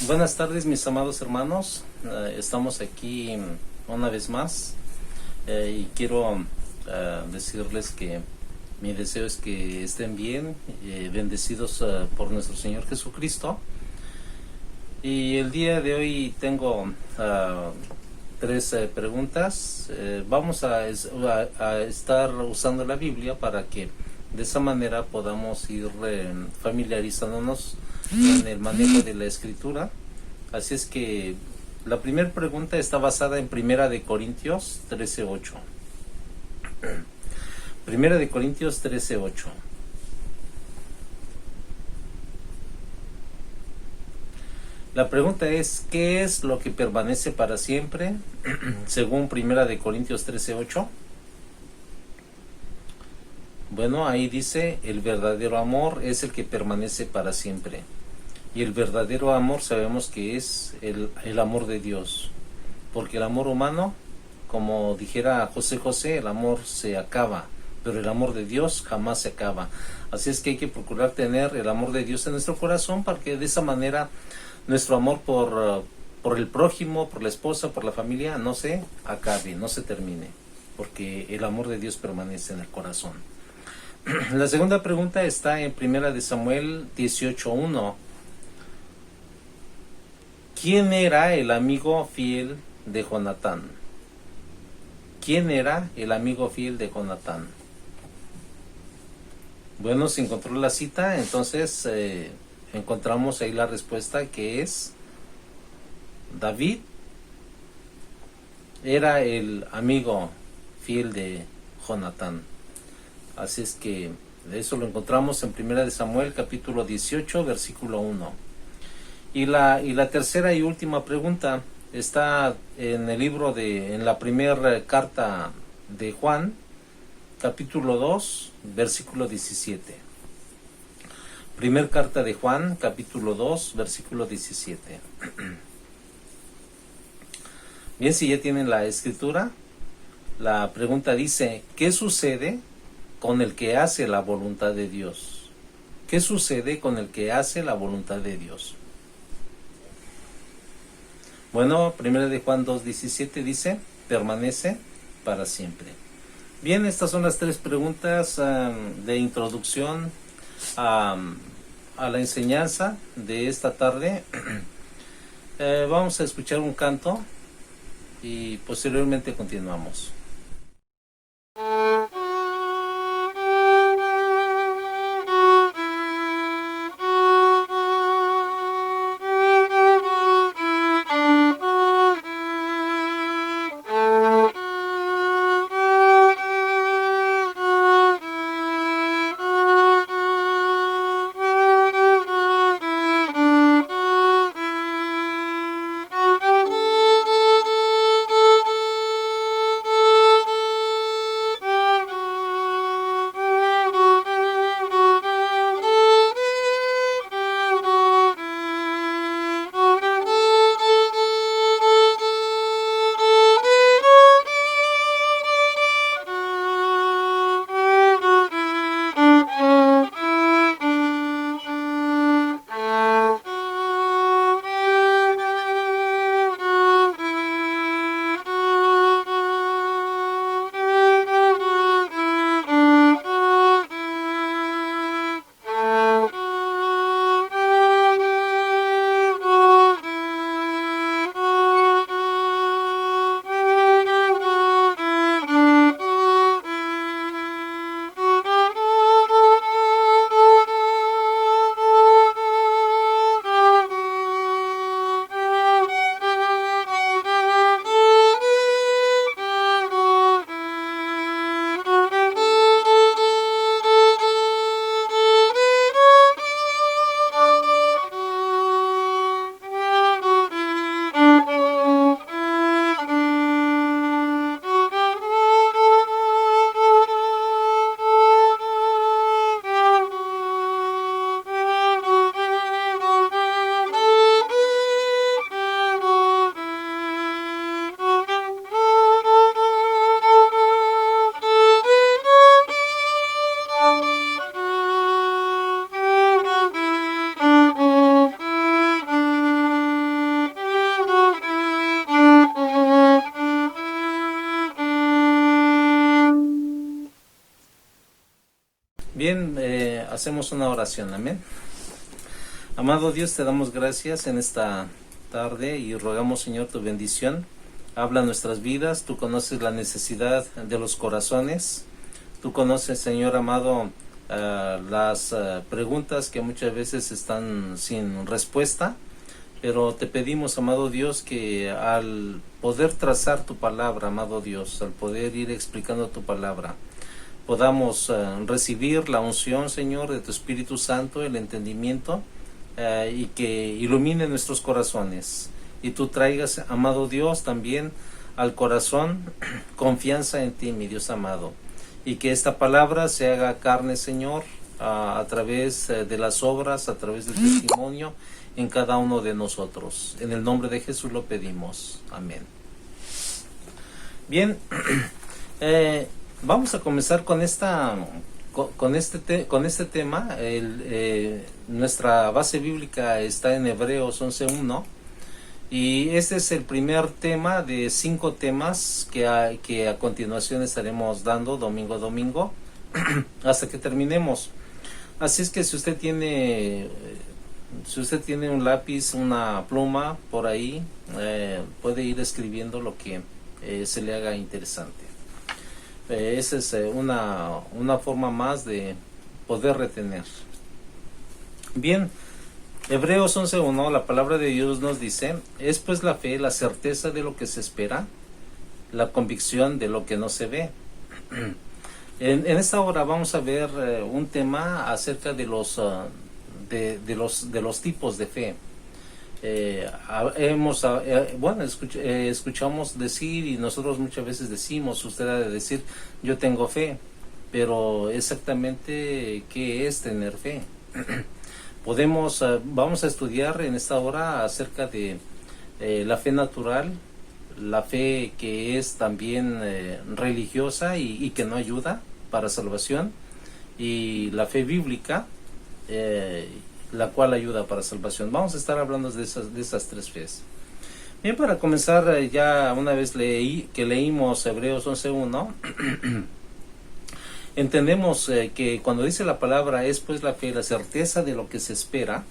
Buenas tardes, mis amados hermanos. Estamos aquí una vez más y quiero decirles que mi deseo es que estén bien, bendecidos por nuestro Señor Jesucristo. Y el día de hoy tengo tres preguntas. Vamos a estar usando la Biblia para que de esa manera podamos ir familiarizándonos en el manejo de la escritura. Así es que la primera pregunta está basada en Primera de Corintios 13:8. Primera de Corintios 13:8. La pregunta es, ¿qué es lo que permanece para siempre? Según Primera de Corintios 13:8. Bueno, ahí dice, el verdadero amor es el que permanece para siempre. Y el verdadero amor sabemos que es el amor de Dios. Porque el amor humano, como dijera José José, el amor se acaba, pero el amor de Dios jamás se acaba. Así es que hay que procurar tener el amor de Dios en nuestro corazón para que de esa manera nuestro amor por el prójimo, por la esposa, por la familia, no se acabe, no se termine, porque el amor de Dios permanece en el corazón. La segunda pregunta está en Primera de Samuel 18:1. ¿Quién era el amigo fiel de Jonatán? ¿Quién era el amigo fiel de Jonatán? Bueno, se encontró la cita, entonces encontramos ahí la respuesta, que es David. Era el amigo fiel de Jonatán. Así es que eso lo encontramos en Primera de Samuel capítulo 18 versículo 1. Y la tercera y última pregunta está en el libro en la primera carta de Juan, capítulo 2, versículo 17. Primer carta de Juan, capítulo 2, versículo 17. Bien, si ya tienen la escritura, la pregunta dice, ¿qué sucede con el que hace la voluntad de Dios? ¿Qué sucede con el que hace la voluntad de Dios? Bueno, 1 de Juan 2:17 dice, permanece para siempre. Bien, estas son las tres preguntas de introducción a la enseñanza de esta tarde. Vamos a escuchar un canto y posteriormente continuamos. Bien, hacemos una oración, amén. Amado Dios, te damos gracias en esta tarde y rogamos, Señor, tu bendición. Habla nuestras vidas, tú conoces la necesidad de los corazones, tú conoces, Señor amado, las preguntas que muchas veces están sin respuesta, pero te pedimos, amado Dios, que al poder trazar tu palabra, amado Dios, al poder ir explicando tu palabra, podamos recibir la unción, Señor, de tu Espíritu Santo, el entendimiento, y que ilumine nuestros corazones. Y tú traigas, amado Dios, también al corazón confianza en ti, mi Dios amado. Y que esta palabra se haga carne, Señor, a través de las obras, a través del testimonio en cada uno de nosotros. En el nombre de Jesús lo pedimos. Amén. Bien, vamos a comenzar con este tema. Nuestra base bíblica está en Hebreos 11:1 y este es el primer tema de 5 temas que a continuación estaremos dando domingo a domingo hasta que terminemos. Así es que si usted tiene un lápiz, una pluma por ahí, puede ir escribiendo lo que se le haga interesante. Esa es una forma más de poder retener. Bien, Hebreos 11:1, la palabra de Dios nos dice: es pues la fe, la certeza de lo que se espera, la convicción de lo que no se ve. En esta hora vamos a ver un tema acerca de los tipos de fe. Escuchamos decir, y nosotros muchas veces decimos, usted ha de decir, yo tengo fe, pero exactamente ¿qué es tener fe? Vamos a estudiar en esta hora acerca de la fe natural, la fe que es también religiosa y que no ayuda para salvación, y la fe bíblica, la cual ayuda para salvación. Vamos a estar hablando de esas 3 fees. Bien, para comenzar, ya una vez que leímos Hebreos 11:1, entendemos que cuando dice la palabra es pues la fe, la certeza de lo que se espera,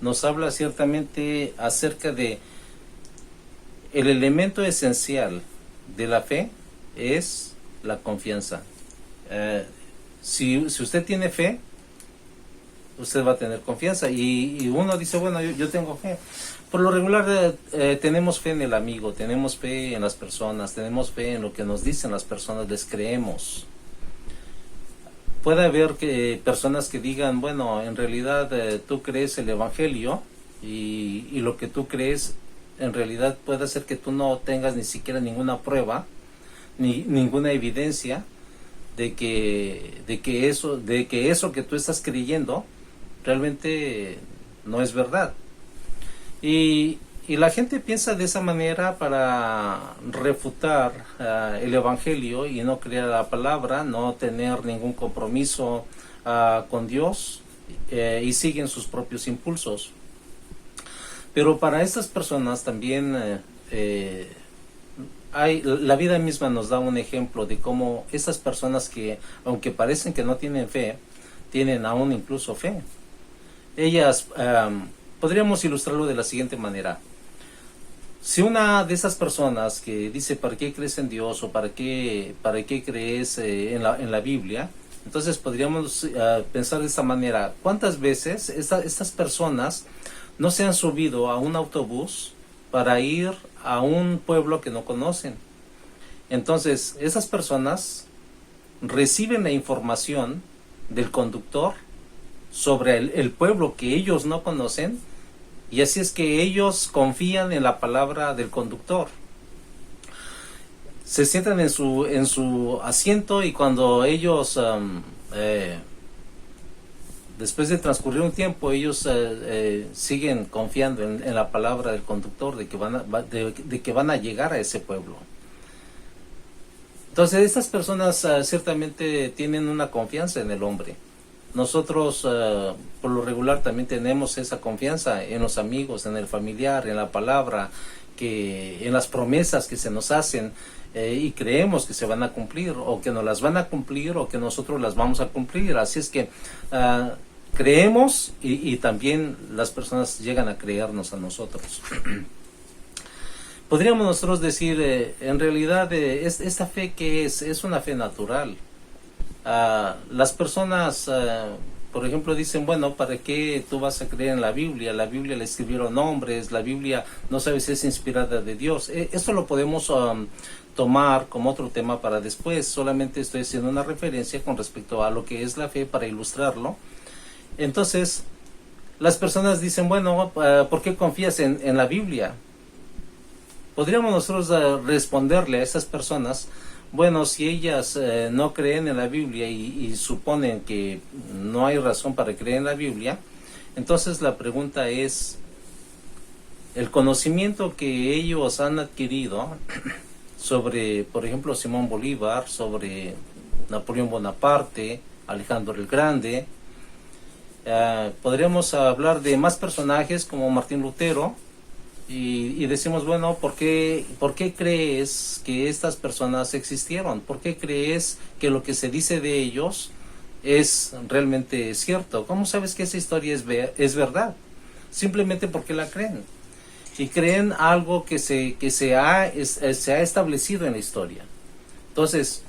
nos habla ciertamente acerca de el elemento esencial de la fe es la confianza. Si usted tiene fe, usted va a tener confianza, y uno dice, bueno, yo tengo fe. Por lo regular tenemos fe en el amigo, tenemos fe en las personas, tenemos fe en lo que nos dicen las personas, les creemos. Puede haber personas que digan, bueno, en realidad tú crees el evangelio, y lo que tú crees en realidad puede ser que tú no tengas ni siquiera ninguna prueba, ni ninguna evidencia de que eso que tú estás creyendo realmente no es verdad. Y la gente piensa de esa manera para refutar el evangelio y no creer la palabra, no tener ningún compromiso con Dios, y siguen sus propios impulsos. Pero para estas personas también la vida misma nos da un ejemplo de cómo estas personas que, aunque parecen que no tienen fe, tienen aún incluso fe. Ellas, podríamos ilustrarlo de la siguiente manera. Si una de esas personas que dice, ¿para qué crees en Dios? O ¿para qué crees en la Biblia? Entonces podríamos pensar de esta manera: ¿cuántas veces estas personas no se han subido a un autobús para ir a un pueblo que no conocen? Entonces esas personas reciben la información del conductor sobre el pueblo que ellos no conocen, y así es que ellos confían en la palabra del conductor. Se sientan en su asiento, y cuando ellos después de transcurrir un tiempo, ellos siguen confiando en la palabra del conductor de que van a llegar a ese pueblo. Entonces estas personas ciertamente tienen una confianza en el hombre. nosotros por lo regular también tenemos esa confianza en los amigos, en el familiar, en la palabra, en las promesas que se nos hacen, y creemos que se van a cumplir, o que nos las van a cumplir, o que nosotros las vamos a cumplir. Así es que creemos, y también las personas llegan a creernos a nosotros. Podríamos nosotros decir, en realidad, esta fe que es una fe natural. Las personas, por ejemplo, dicen, bueno, ¿para qué tú vas a creer en la Biblia? La Biblia la escribieron hombres, la Biblia no sabes si es inspirada de Dios. Esto lo podemos tomar como otro tema para después. Solamente estoy haciendo una referencia con respecto a lo que es la fe para ilustrarlo. Entonces, las personas dicen, bueno, ¿por qué confías en la Biblia? Podríamos nosotros responderle a esas personas, bueno, si ellas no creen en la Biblia y suponen que no hay razón para creer en la Biblia, entonces la pregunta es, el conocimiento que ellos han adquirido sobre, por ejemplo, Simón Bolívar, sobre Napoleón Bonaparte, Alejandro el Grande, podríamos hablar de más personajes como Martín Lutero, y decimos, bueno, ¿por qué crees que estas personas existieron? ¿Por qué crees que lo que se dice de ellos es realmente cierto? ¿Cómo sabes que esa historia es verdad? Simplemente porque la creen. Y creen algo que se ha establecido en la historia. Entonces,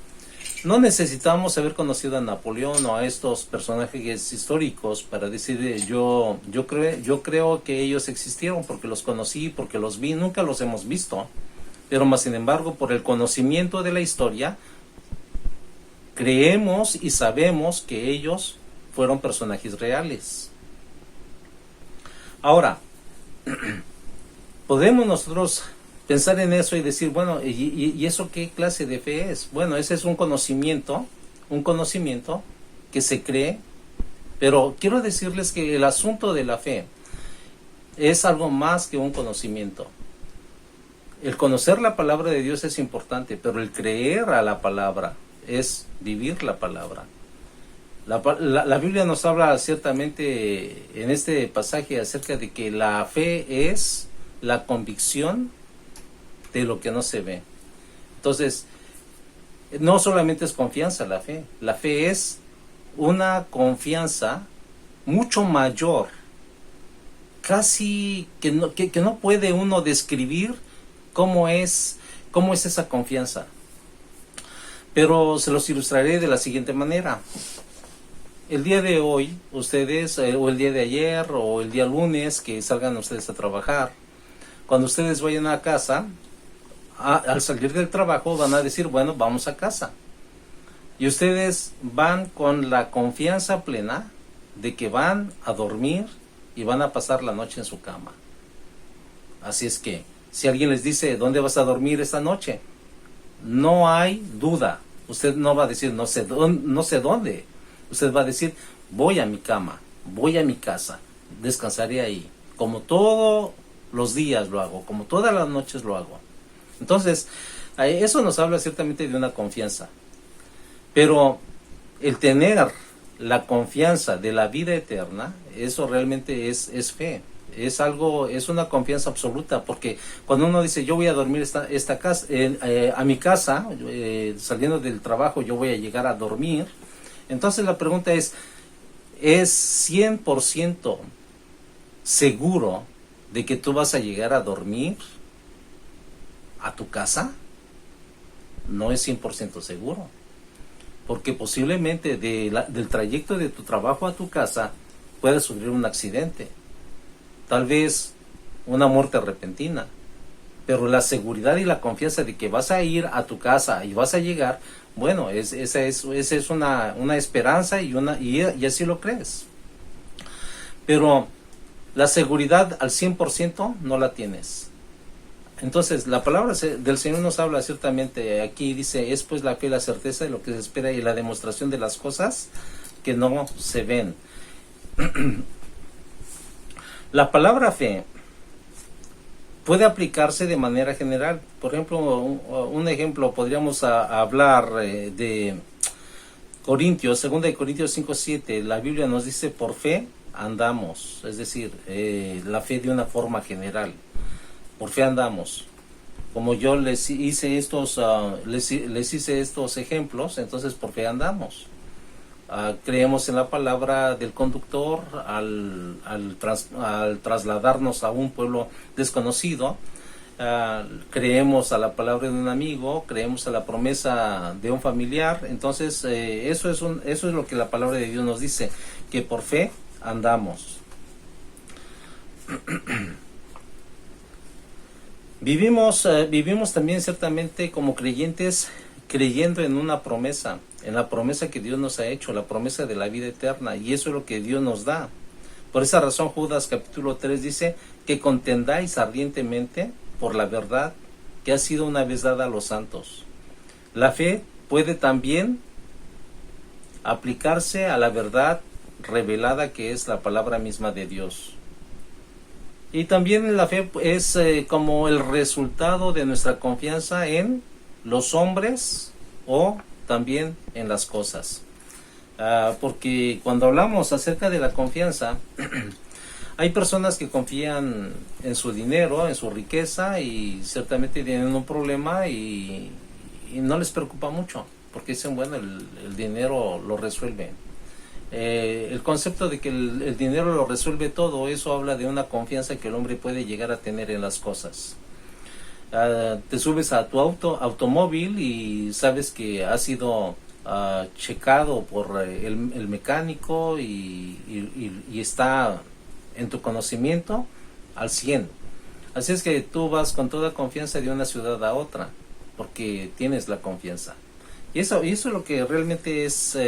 no necesitamos haber conocido a Napoleón o a estos personajes históricos para decir yo creo que ellos existieron porque los conocí, porque los vi. Nunca los hemos visto, pero más sin embargo, por el conocimiento de la historia, creemos y sabemos que ellos fueron personajes reales. Ahora, podemos nosotros pensar en eso y decir, bueno, ¿y eso qué clase de fe es? Bueno, ese es un conocimiento que se cree, pero quiero decirles que el asunto de la fe es algo más que un conocimiento. El conocer la palabra de Dios es importante, pero el creer a la palabra es vivir la palabra. La Biblia nos habla ciertamente en este pasaje acerca de que la fe es la convicción de lo que no se ve. Entonces, no solamente es confianza la fe es una confianza mucho mayor, casi que no puede uno describir cómo es esa confianza. Pero se los ilustraré de la siguiente manera. El día de hoy, ustedes, o el día de ayer, o el día lunes que salgan ustedes a trabajar, cuando ustedes vayan a casa, al salir del trabajo van a decir, bueno, vamos a casa. Y ustedes van con la confianza plena de que van a dormir y van a pasar la noche en su cama. Así es que, si alguien les dice, ¿dónde vas a dormir esta noche? No hay duda. Usted no va a decir, no sé dónde. Usted va a decir, voy a mi cama, voy a mi casa, descansaré ahí. Como todos los días lo hago, como todas las noches lo hago. Entonces, eso nos habla ciertamente de una confianza. Pero el tener la confianza de la vida eterna, eso realmente es fe. Es una confianza absoluta, porque cuando uno dice, yo voy a dormir a mi casa, saliendo del trabajo, yo voy a llegar a dormir. Entonces la pregunta ¿es 100% seguro de que tú vas a llegar a dormir a tu casa? No es 100% seguro, porque posiblemente del trayecto de tu trabajo a tu casa puedes sufrir un accidente, tal vez una muerte repentina, pero la seguridad y la confianza de que vas a ir a tu casa y vas a llegar, bueno, esa es una esperanza y así lo crees. Pero la seguridad al 100% no la tienes. Entonces, la palabra del Señor nos habla ciertamente, aquí dice, es pues la fe y la certeza de lo que se espera y la demostración de las cosas que no se ven. La palabra fe puede aplicarse de manera general. Por ejemplo, un ejemplo, podríamos hablar de Corintios, 2 Corintios 5:7, la Biblia nos dice por fe andamos, es decir, la fe de una forma general, por fe andamos. Como yo les hice les hice estos ejemplos, entonces por fe andamos. Creemos en la palabra del conductor al trasladarnos a un pueblo desconocido. Creemos a la palabra de un amigo, creemos a la promesa de un familiar. Entonces eso es lo que la palabra de Dios nos dice, que por fe andamos. Vivimos también ciertamente como creyentes creyendo en una promesa, en la promesa que Dios nos ha hecho, la promesa de la vida eterna, y eso es lo que Dios nos da. Por esa razón Judas capítulo 3 dice que contendáis ardientemente por la verdad que ha sido una vez dada a los santos. La fe puede también aplicarse a la verdad revelada, que es la palabra misma de Dios. Y también la fe es como el resultado de nuestra confianza en los hombres o también en las cosas. Porque cuando hablamos acerca de la confianza, hay personas que confían en su dinero, en su riqueza, y ciertamente tienen un problema y no les preocupa mucho, porque dicen, bueno, el dinero lo resuelve. El concepto de que el dinero lo resuelve todo, eso habla de una confianza que el hombre puede llegar a tener en las cosas. Te subes a tu automóvil y sabes que ha sido checado por el mecánico y está en tu conocimiento al 100. Así es que tú vas con toda confianza de una ciudad a otra, porque tienes la confianza. Y eso es lo que realmente es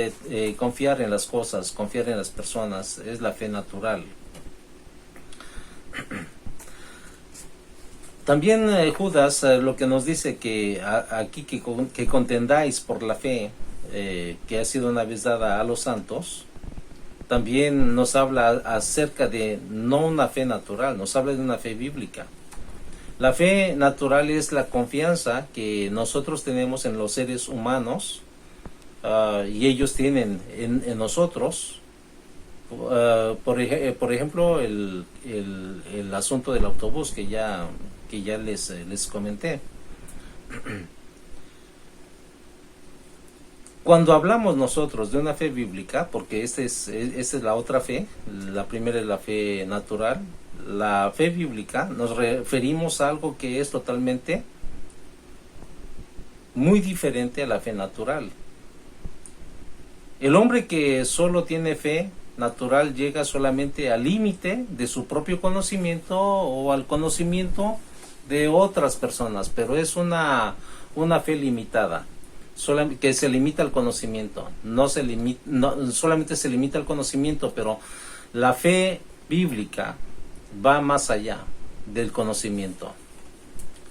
confiar en las cosas, confiar en las personas, es la fe natural. También Judas lo que nos dice que aquí que contendáis por la fe que ha sido una vez dada a los santos, también nos habla acerca de no una fe natural, nos habla de una fe bíblica. La fe natural es la confianza que nosotros tenemos en los seres humanos y ellos tienen en nosotros. Por ejemplo, el asunto del autobús que ya les comenté. Cuando hablamos nosotros de una fe bíblica, porque esta es la otra fe, la primera es la fe natural, la fe bíblica, nos referimos a algo que es totalmente muy diferente a la fe natural. El hombre que solo tiene fe natural llega solamente al límite de su propio conocimiento o al conocimiento de otras personas, pero es una fe limitada, que se limita al conocimiento, solamente se limita al conocimiento, pero la fe bíblica va más allá del conocimiento.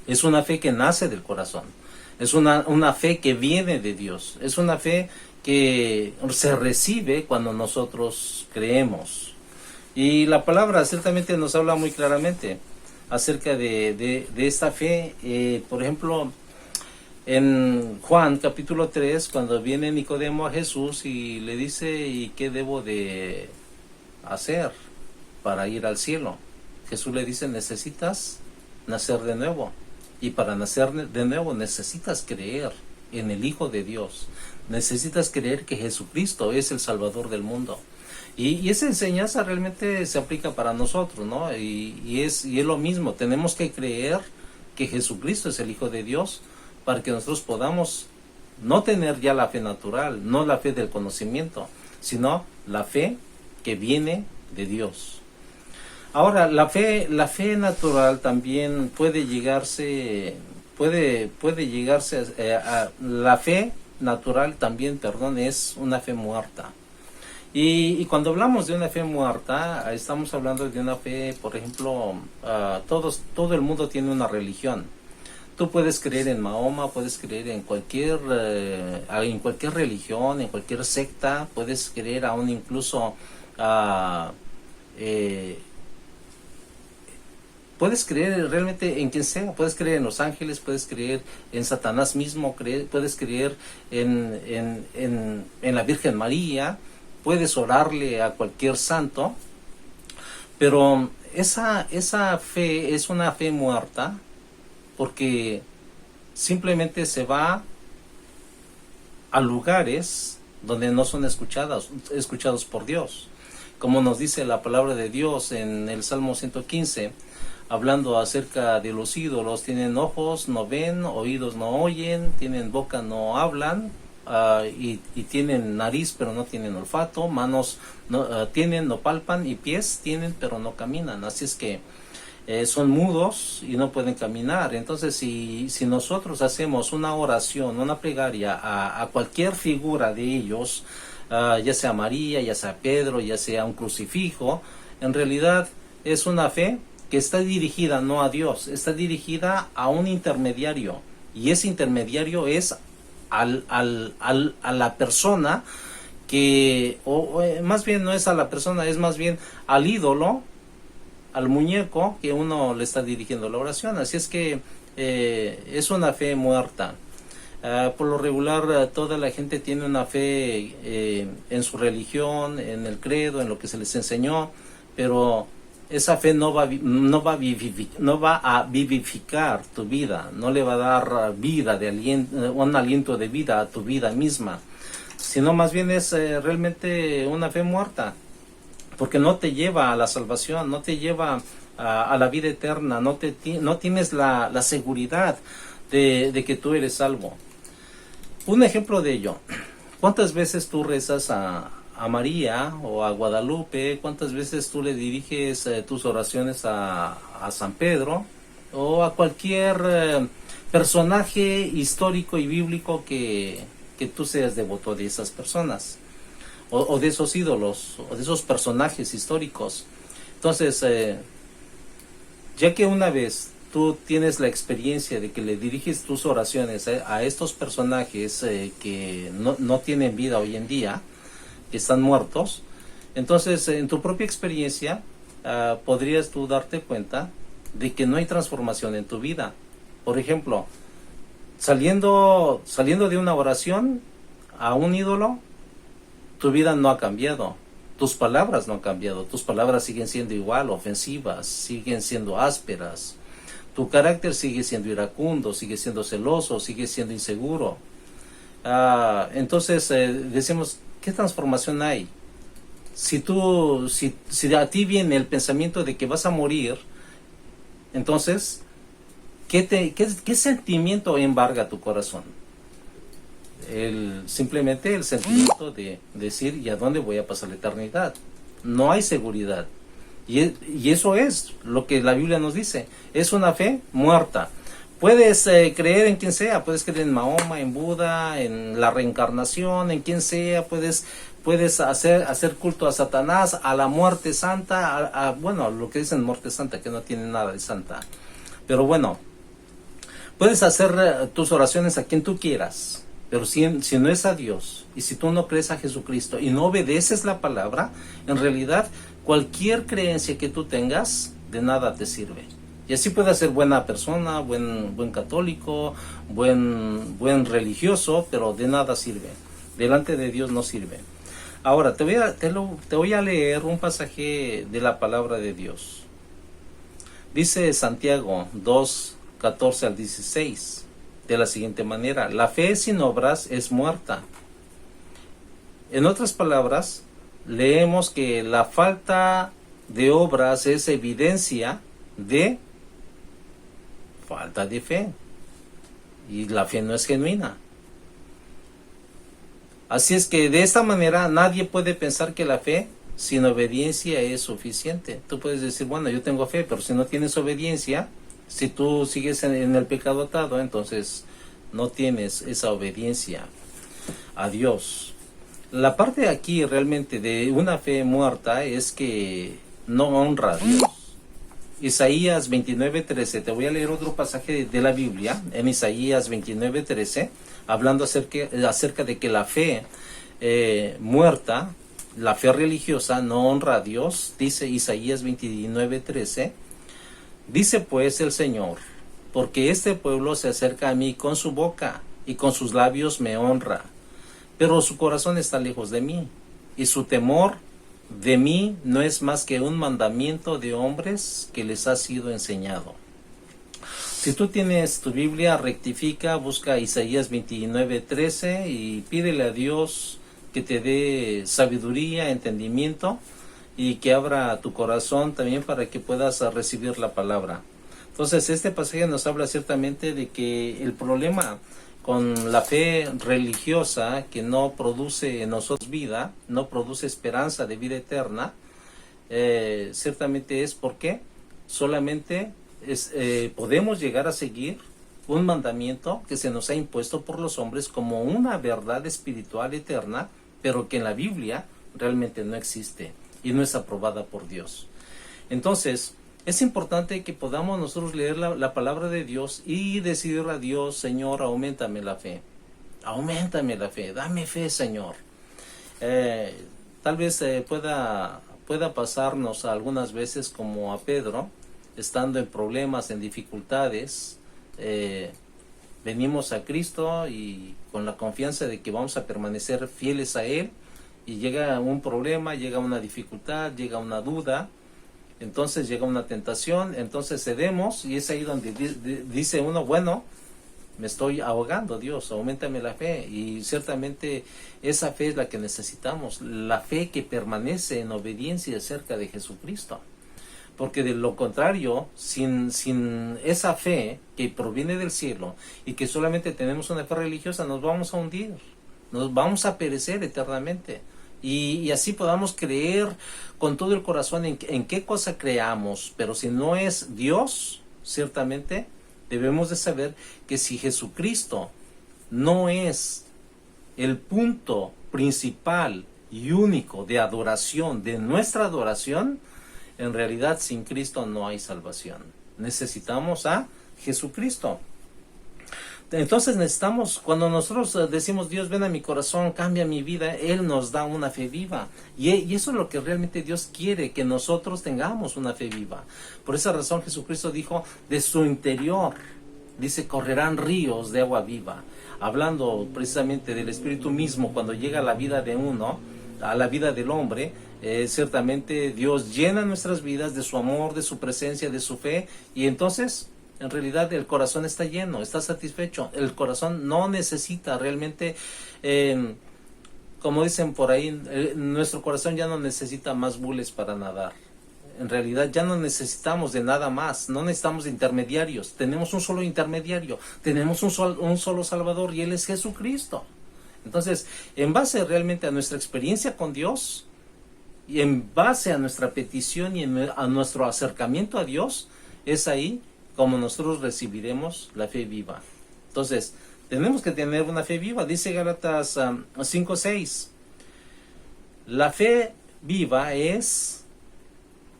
Es una fe que nace del corazón, es una fe que viene de Dios, es una fe que se recibe cuando nosotros creemos. Y la palabra ciertamente nos habla muy claramente acerca de esta fe. Por ejemplo, en Juan capítulo 3, cuando viene Nicodemo a Jesús y le dice, ¿y qué debo de hacer para ir al cielo? Jesús le dice, necesitas nacer de nuevo. Y para nacer de nuevo necesitas creer en el Hijo de Dios. Necesitas creer que Jesucristo es el Salvador del mundo. Y esa enseñanza realmente se aplica para nosotros, ¿no? Y es lo mismo. Tenemos que creer que Jesucristo es el Hijo de Dios para que nosotros podamos no tener ya la fe natural, no la fe del conocimiento, sino la fe que viene de Dios. Ahora, la fe natural también puede llegarse a la fe natural también, es una fe muerta. Y cuando hablamos de una fe muerta, estamos hablando de una fe, por ejemplo, todo el mundo tiene una religión. Tú puedes creer en Mahoma, puedes creer en cualquier religión, en cualquier secta, puedes creer aún puedes creer realmente en quien sea, puedes creer en los ángeles, puedes creer en Satanás mismo, puedes creer en la Virgen María, puedes orarle a cualquier santo, pero esa fe es una fe muerta, porque simplemente se va a lugares donde no son escuchados por Dios. Como nos dice la palabra de Dios en el Salmo 115, hablando acerca de los ídolos: tienen ojos, no ven; oídos, no oyen; tienen boca, no hablan; y tienen nariz, pero no tienen olfato; manos tienen, no palpan; y pies tienen, pero no caminan. Así es que son mudos y no pueden caminar. Entonces, si nosotros hacemos una oración, una plegaria a cualquier figura de ellos, ya sea María, ya sea Pedro, ya sea un crucifijo, en realidad es una fe que está dirigida no a Dios, está dirigida a un intermediario, y ese intermediario es a la persona que, más bien no es a la persona, es más bien al ídolo, al muñeco que uno le está dirigiendo la oración. Así es que es una fe muerta. Por lo regular, toda la gente tiene una fe en su religión, en el credo, en lo que se les enseñó, pero esa fe no va a vivificar tu vida, no le va a dar vida, un aliento de vida a tu vida misma, sino más bien es realmente una fe muerta, porque no te lleva a la salvación, no te lleva a la vida eterna, no tienes la seguridad de que tú eres salvo. Un ejemplo de ello: ¿cuántas veces tú rezas a María o a Guadalupe? ¿Cuántas veces tú le diriges tus oraciones a San Pedro o a cualquier personaje histórico y bíblico que tú seas devoto de esas personas, o de esos ídolos, o de esos personajes históricos? Entonces, ya que una vez tú tienes la experiencia de que le diriges tus oraciones a estos personajes que no tienen vida hoy en día, que están muertos, entonces en tu propia experiencia podrías tú darte cuenta de que no hay transformación en tu vida. Por ejemplo, saliendo de una oración a un ídolo, tu vida no ha cambiado, tus palabras no han cambiado, tus palabras siguen siendo igual, ofensivas, siguen siendo ásperas. Tu carácter sigue siendo iracundo, sigue siendo celoso, sigue siendo inseguro. Entonces decimos, ¿qué transformación hay? Si a ti viene el pensamiento de que vas a morir, entonces, ¿qué sentimiento embarga tu corazón? Simplemente el sentimiento de decir, ¿y a dónde voy a pasar la eternidad? No hay seguridad. Y eso es lo que la Biblia nos dice. Es una fe muerta. Puedes creer en quien sea, puedes creer en Mahoma, en Buda, en la reencarnación, en quien sea, puedes hacer culto a Satanás, a la muerte santa, bueno, lo que dicen muerte santa, que no tiene nada de santa. Pero bueno, puedes hacer tus oraciones a quien tú quieras, pero si no es a Dios, y si tú no crees a Jesucristo y no obedeces la palabra, en realidad cualquier creencia que tú tengas de nada te sirve. Y así puedes ser buena persona, buen católico, buen religioso, pero de nada sirve. Delante de Dios no sirve. Ahora, te voy a leer un pasaje de la palabra de Dios. Dice Santiago 2:14 al 16, de la siguiente manera: la fe sin obras es muerta. En otras palabras, leemos que la falta de obras es evidencia de falta de fe, y la fe no es genuina. Así es que de esta manera nadie puede pensar que la fe sin obediencia es suficiente. Tú puedes decir, bueno, yo tengo fe, pero si no tienes obediencia, si tú sigues en el pecado atado, entonces no tienes esa obediencia a Dios. La parte aquí realmente de una fe muerta es que no honra a Dios. Isaías 29:13, te voy a leer otro pasaje de la Biblia, en Isaías 29:13, hablando acerca de que la fe muerta, la fe religiosa, no honra a Dios. Dice Isaías 29:13, Dice pues el Señor, porque este pueblo se acerca a mí con su boca y con sus labios me honra, pero su corazón está lejos de mí, y su temor de mí no es más que un mandamiento de hombres que les ha sido enseñado. Si tú tienes tu Biblia, rectifica, busca Isaías 29:13 y pídele a Dios que te dé sabiduría, entendimiento y que abra tu corazón también para que puedas recibir la palabra. Entonces, este pasaje nos habla ciertamente de que el problema con la fe religiosa que no produce en nosotros vida, no produce esperanza de vida eterna, ciertamente es porque solamente podemos llegar a seguir un mandamiento que se nos ha impuesto por los hombres como una verdad espiritual eterna, pero que en la Biblia realmente no existe y no es aprobada por Dios. Entonces, es importante que podamos nosotros leer la palabra de Dios y decirle a Dios: Señor, auméntame la fe, dame fe, Señor. Tal vez pueda pasarnos algunas veces como a Pedro, estando en problemas, en dificultades, venimos a Cristo y con la confianza de que vamos a permanecer fieles a Él, y llega un problema, llega una dificultad, llega una duda, entonces llega una tentación, entonces cedemos, y es ahí donde dice uno: bueno, me estoy ahogando, Dios, auméntame la fe. Y ciertamente esa fe es la que necesitamos, la fe que permanece en obediencia cerca de Jesucristo. Porque de lo contrario, sin esa fe que proviene del cielo y que solamente tenemos una fe religiosa, nos vamos a hundir, nos vamos a perecer eternamente. Y así podamos creer con todo el corazón en qué cosa creamos, pero si no es Dios, ciertamente debemos de saber que si Jesucristo no es el punto principal y único de adoración, de nuestra adoración, en realidad sin Cristo no hay salvación. Necesitamos a Jesucristo. Entonces necesitamos, cuando nosotros decimos: Dios, ven a mi corazón, cambia mi vida, Él nos da una fe viva. Y eso es lo que realmente Dios quiere, que nosotros tengamos una fe viva. Por esa razón Jesucristo dijo: de su interior, dice, correrán ríos de agua viva. Hablando precisamente del Espíritu mismo, cuando llega a la vida de uno, a la vida del hombre, ciertamente Dios llena nuestras vidas de su amor, de su presencia, de su fe, y entonces en realidad el corazón está lleno, está satisfecho. El corazón no necesita realmente, como dicen por ahí, nuestro corazón ya no necesita más bules para nadar. En realidad ya no necesitamos de nada más, no necesitamos de intermediarios. Tenemos un solo intermediario, tenemos un solo Salvador, y Él es Jesucristo. Entonces, en base realmente a nuestra experiencia con Dios, y en base a nuestra petición y a nuestro acercamiento a Dios, es ahí como nosotros recibiremos la fe viva. Entonces, tenemos que tener una fe viva. Dice Gálatas 5:6. La fe viva es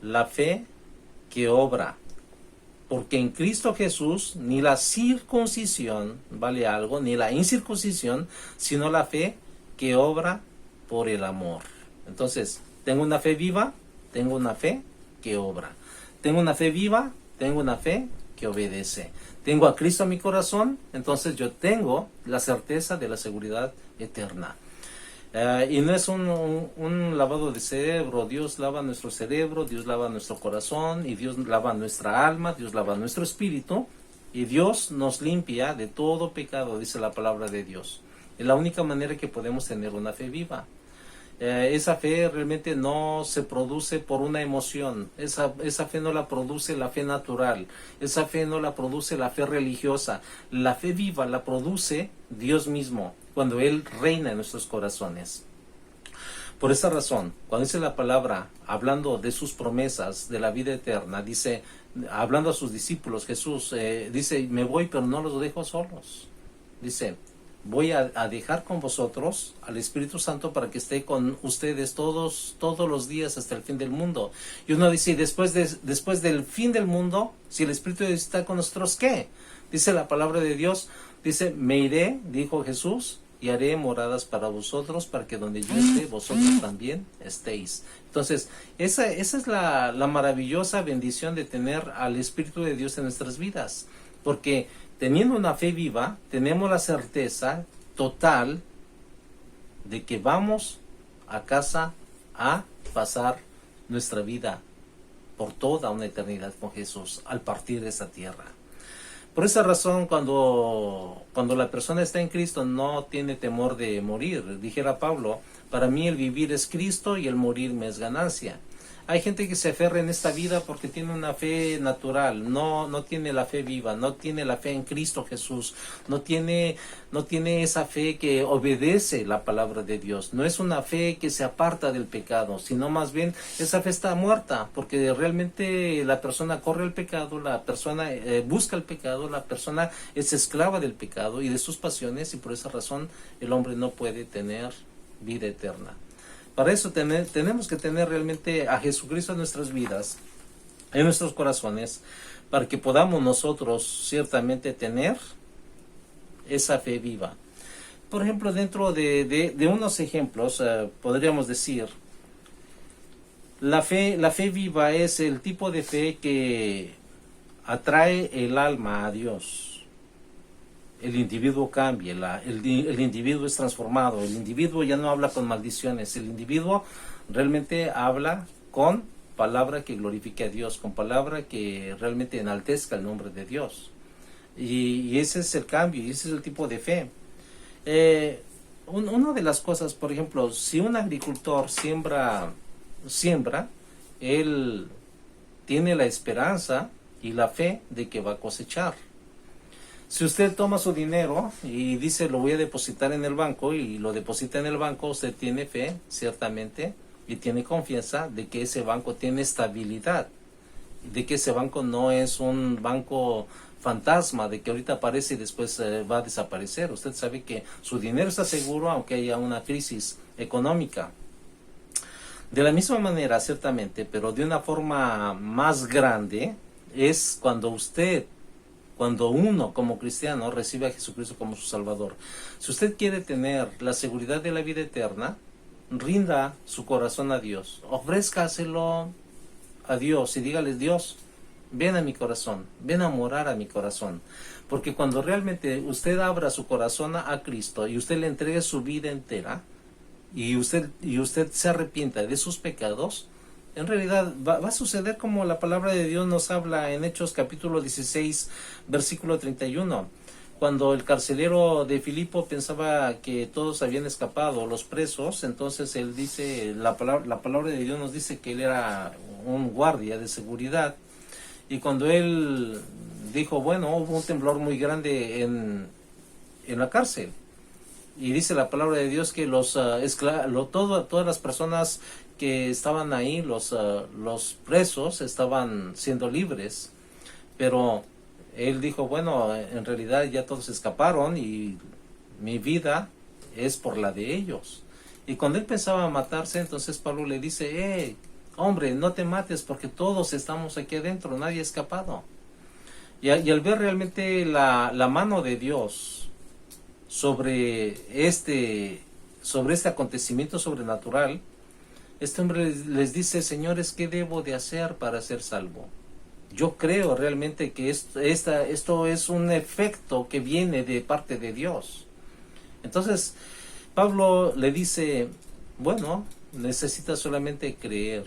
la fe que obra. Porque en Cristo Jesús ni la circuncisión vale algo, ni la incircuncisión, sino la fe que obra por el amor. Entonces, tengo una fe viva, tengo una fe que obra. Tengo una fe viva, tengo una fe que obedece. Tengo a Cristo en mi corazón, entonces yo tengo la certeza de la seguridad eterna. Y no es un lavado de cerebro. Dios lava nuestro cerebro, Dios lava nuestro corazón, y Dios lava nuestra alma, Dios lava nuestro espíritu, y Dios nos limpia de todo pecado, dice la palabra de Dios. Es la única manera que podemos tener una fe viva. Esa fe realmente no se produce por una emoción, esa fe no la produce la fe natural, esa fe no la produce la fe religiosa. La fe viva la produce Dios mismo, cuando Él reina en nuestros corazones. Por esa razón, cuando dice la palabra, hablando de sus promesas de la vida eterna, dice, hablando a sus discípulos, Jesús dice: me voy, pero no los dejo solos. Dice: voy a dejar con vosotros al Espíritu Santo para que esté con ustedes todos los días hasta el fin del mundo. Y uno dice: después del fin del mundo, si el Espíritu está con nosotros, ¿qué? Dice la palabra de Dios, dice: me iré, dijo Jesús, y haré moradas para vosotros, para que donde yo esté, vosotros también estéis. Entonces, esa es la maravillosa bendición de tener al Espíritu de Dios en nuestras vidas, porque teniendo una fe viva, tenemos la certeza total de que vamos a casa a pasar nuestra vida por toda una eternidad con Jesús al partir de esta tierra. Por esa razón, cuando la persona está en Cristo, no tiene temor de morir. Dijera Pablo, para mí el vivir es Cristo y el morir me es ganancia. Hay gente que se aferra en esta vida porque tiene una fe natural, no tiene la fe viva, no tiene la fe en Cristo Jesús, no tiene esa fe que obedece la palabra de Dios, no es una fe que se aparta del pecado, sino más bien esa fe está muerta, porque realmente la persona corre el pecado, la persona busca el pecado, la persona es esclava del pecado y de sus pasiones, y por esa razón el hombre no puede tener vida eterna. Para eso tenemos que tener realmente a Jesucristo en nuestras vidas, en nuestros corazones, para que podamos nosotros ciertamente tener esa fe viva. Por ejemplo, dentro de unos ejemplos, podríamos decir, la fe viva es el tipo de fe que atrae el alma a Dios. El individuo cambia, el individuo es transformado, el individuo ya no habla con maldiciones, el individuo realmente habla con palabra que glorifique a Dios, con palabra que realmente enaltezca el nombre de Dios. Y ese es el cambio, y ese es el tipo de fe. Una de las cosas, por ejemplo, si un agricultor siembra, él tiene la esperanza y la fe de que va a cosechar. Si usted toma su dinero y dice lo voy a depositar en el banco y lo deposita en el banco, usted tiene fe, ciertamente, y tiene confianza de que ese banco tiene estabilidad, de que ese banco no es un banco fantasma, de que ahorita aparece y después va a desaparecer. Usted sabe que su dinero está seguro aunque haya una crisis económica. De la misma manera, ciertamente, pero de una forma más grande, es cuando uno como cristiano recibe a Jesucristo como su Salvador. Si usted quiere tener la seguridad de la vida eterna, rinda su corazón a Dios, ofrézcaselo a Dios y dígale: Dios, ven a mi corazón, ven a morar a mi corazón. Porque cuando realmente usted abra su corazón a Cristo y usted le entregue su vida entera y usted se arrepienta de sus pecados, en realidad va a suceder como la palabra de Dios nos habla en Hechos capítulo 16, versículo 31. Cuando el carcelero de Filipo pensaba que todos habían escapado, los presos, entonces él dice, la palabra de Dios nos dice que él era un guardia de seguridad. Y cuando él dijo, bueno, hubo un temblor muy grande en la cárcel. Y dice la palabra de Dios que todas las personas que estaban ahí, los presos, estaban siendo libres. Pero él dijo, bueno, en realidad ya todos escaparon y mi vida es por la de ellos. Y cuando él pensaba matarse, entonces Pablo le dice, hombre, no te mates porque todos estamos aquí adentro, nadie ha escapado. Y al ver realmente la mano de Dios sobre este acontecimiento sobrenatural, este hombre les dice, señores, ¿qué debo de hacer para ser salvo? Yo creo realmente que esto es un efecto que viene de parte de Dios. Entonces, Pablo le dice, bueno, necesitas solamente creer.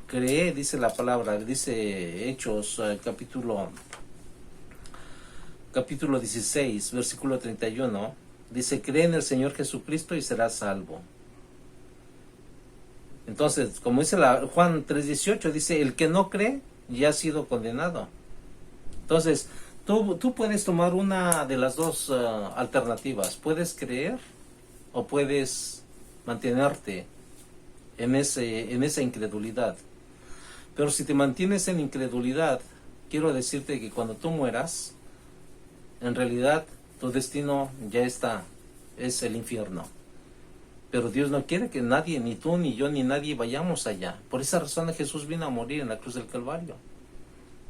Cree, dice la palabra, dice Hechos, capítulo 16, versículo 31, dice, cree en el Señor Jesucristo y serás salvo. Entonces, como dice Juan 3:18, dice, el que no cree ya ha sido condenado. Entonces, tú puedes tomar una de las dos alternativas. Puedes creer o puedes mantenerte en esa incredulidad. Pero si te mantienes en incredulidad, quiero decirte que cuando tú mueras, en realidad tu destino ya está, es el infierno. Pero Dios no quiere que nadie, ni tú, ni yo, ni nadie vayamos allá. Por esa razón Jesús vino a morir en la cruz del Calvario.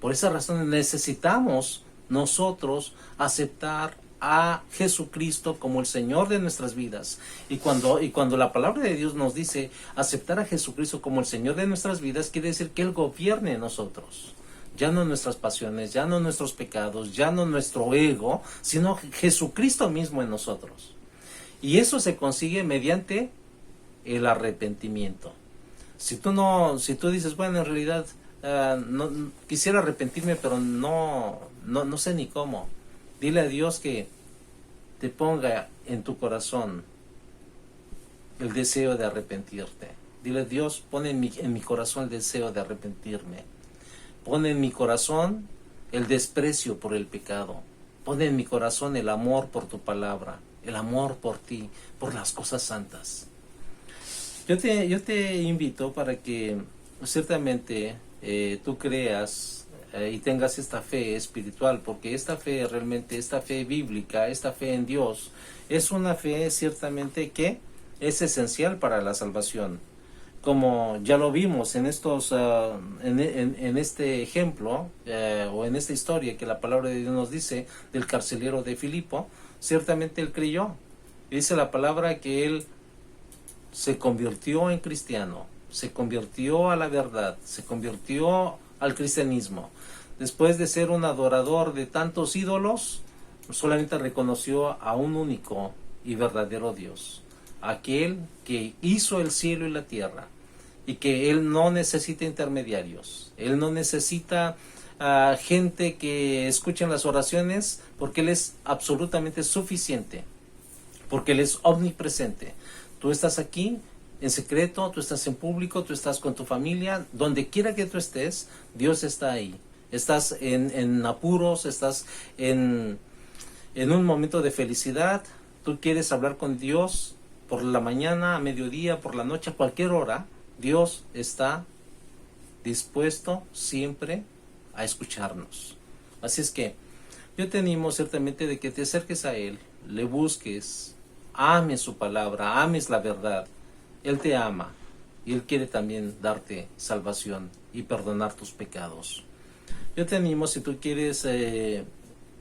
Por esa razón necesitamos nosotros aceptar a Jesucristo como el Señor de nuestras vidas. Y cuando la palabra de Dios nos dice aceptar a Jesucristo como el Señor de nuestras vidas, quiere decir que Él gobierne en nosotros. Ya no nuestras pasiones, ya no nuestros pecados, ya no nuestro ego, sino Jesucristo mismo en nosotros. Y eso se consigue mediante el arrepentimiento. Si tú dices, bueno, en realidad no, quisiera arrepentirme, pero no sé ni cómo. Dile a Dios que te ponga en tu corazón el deseo de arrepentirte. Dile, Dios, pon en mi corazón el deseo de arrepentirme. Pon en mi corazón el desprecio por el pecado. Pon en mi corazón el amor por tu palabra, el amor por ti, por las cosas santas. Yo te invito para que ciertamente tú creas y tengas esta fe espiritual, porque esta fe realmente, esta fe bíblica, esta fe en Dios, es una fe ciertamente que es esencial para la salvación. Como ya lo vimos en en este ejemplo o en esta historia que la palabra de Dios nos dice del carcelero de Filipo, ciertamente él creyó. Dice la palabra que él se convirtió en cristiano, se convirtió a la verdad, se convirtió al cristianismo. Después de ser un adorador de tantos ídolos, solamente reconoció a un único y verdadero Dios, aquel que hizo el cielo y la tierra, y que Él no necesita intermediarios, Él no necesita gente que escuchen las oraciones, porque Él es absolutamente suficiente, porque Él es omnipresente. Tú estás aquí en secreto, tú estás en público, tú estás con tu familia, donde quiera que tú estés, Dios está ahí. Estás en apuros, estás en un momento de felicidad, tú quieres hablar con Dios por la mañana, a mediodía, por la noche, a cualquier hora. Dios está dispuesto siempre a escucharnos. Así es que yo te animo ciertamente de que te acerques a Él, le busques, ames su palabra, ames la verdad. Él te ama y Él quiere también darte salvación y perdonar tus pecados. Yo te animo, si tú quieres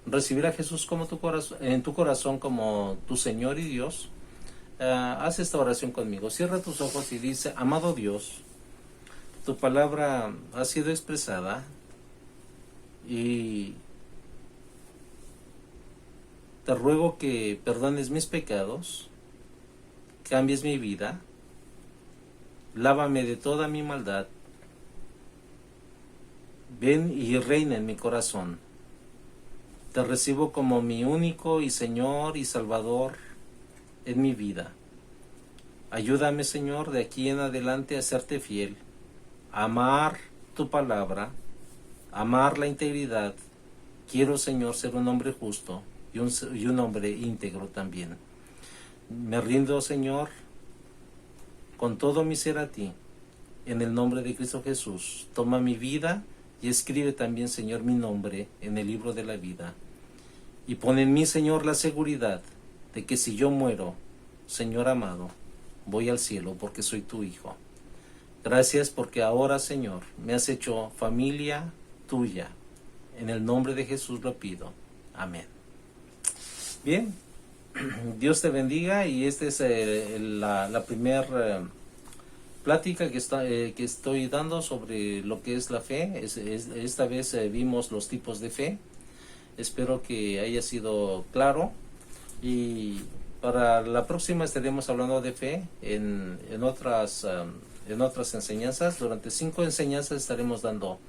recibir a Jesús como en tu corazón como tu Señor y Dios, haz esta oración conmigo. Cierra tus ojos y dice: amado Dios, tu palabra ha sido expresada y te ruego que perdones mis pecados, cambies mi vida, lávame de toda mi maldad, ven y reina en mi corazón. Te recibo como mi único y Señor y Salvador en mi vida. Ayúdame, Señor, de aquí en adelante a serte fiel, a amar tu palabra, a amar la integridad. Quiero, Señor, ser un hombre justo y un hombre íntegro también. Me rindo, Señor, con todo mi ser a ti, en el nombre de Cristo Jesús. Toma mi vida y escribe también, Señor, mi nombre en el libro de la vida. Y pon en mí, Señor, la seguridad de que si yo muero, Señor amado, voy al cielo porque soy tu hijo. Gracias porque ahora, Señor, me has hecho familia tuya. En el nombre de Jesús lo pido. Amén. Bien, Dios te bendiga, y esta es la primera plática que estoy dando sobre lo que es la fe. Esta vez vimos los tipos de fe. Espero que haya sido claro, y para la próxima estaremos hablando de fe en otras enseñanzas. Durante 5 enseñanzas estaremos dando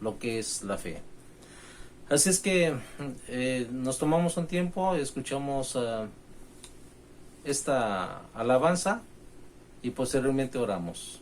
lo que es la fe. Así es que nos tomamos un tiempo, escuchamos esta alabanza y posteriormente oramos.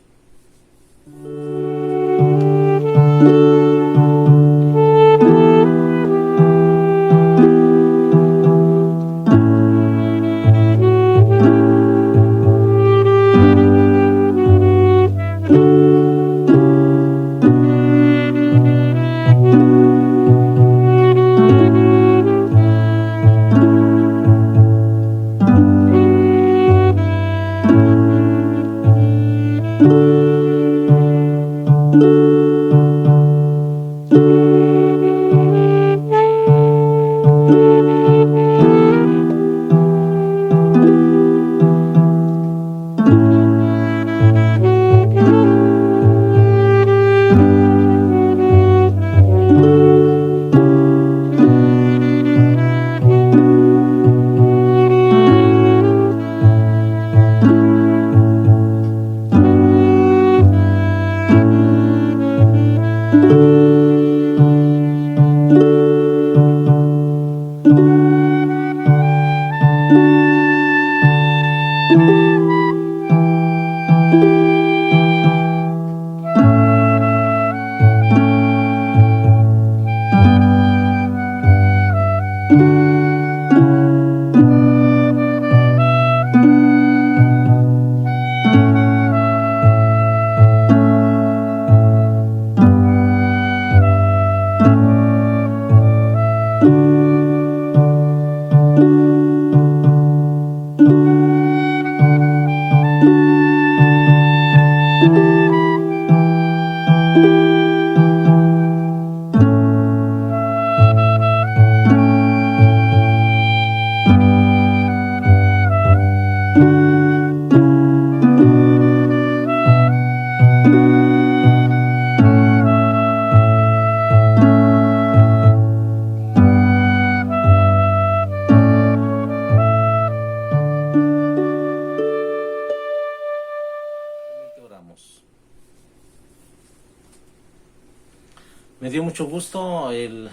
mucho gusto el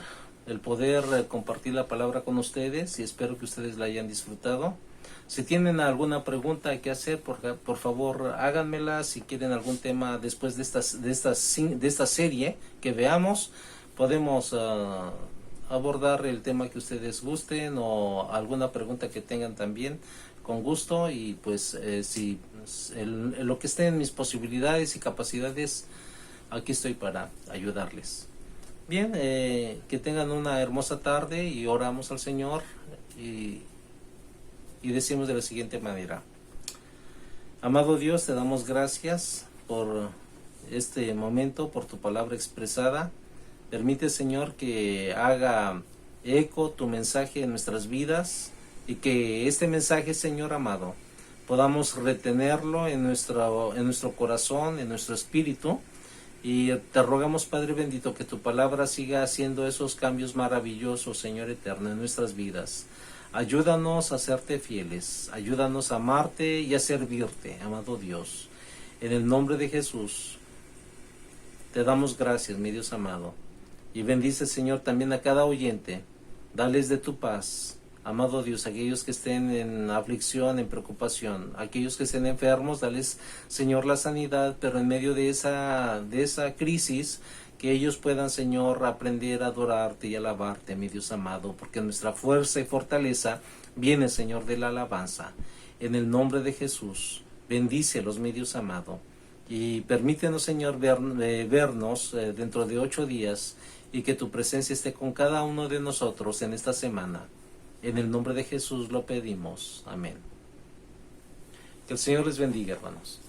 poder compartir la palabra con ustedes y espero que ustedes la hayan disfrutado. Si tienen alguna pregunta que hacer, por favor háganmela. Si quieren algún tema después de esta serie que veamos, podemos abordar el tema que ustedes gusten o alguna pregunta que tengan también con gusto. Y pues si lo que esté en mis posibilidades y capacidades, aquí estoy para ayudarles. Bien, que tengan una hermosa tarde y oramos al Señor y decimos de la siguiente manera: amado Dios, te damos gracias por este momento, por tu palabra expresada. Permite, Señor, que haga eco tu mensaje en nuestras vidas y que este mensaje, Señor amado, podamos retenerlo en nuestro corazón, en nuestro espíritu. Y te rogamos, Padre bendito, que tu palabra siga haciendo esos cambios maravillosos, Señor eterno, en nuestras vidas. Ayúdanos a serte fieles, ayúdanos a amarte y a servirte, amado Dios. En el nombre de Jesús, te damos gracias, mi Dios amado. Y bendice, Señor, también a cada oyente. Dales de tu paz, amado Dios, aquellos que estén en aflicción, en preocupación, aquellos que estén enfermos, dales, Señor, la sanidad, pero en medio de esa crisis, que ellos puedan, Señor, aprender a adorarte y alabarte, mi Dios amado, porque nuestra fuerza y fortaleza viene, Señor, de la alabanza. En el nombre de Jesús, bendícelos, mi Dios amado, y permítenos, Señor, vernos dentro de 8 días, y que tu presencia esté con cada uno de nosotros en esta semana. En el nombre de Jesús lo pedimos. Amén. Que el Señor les bendiga, hermanos.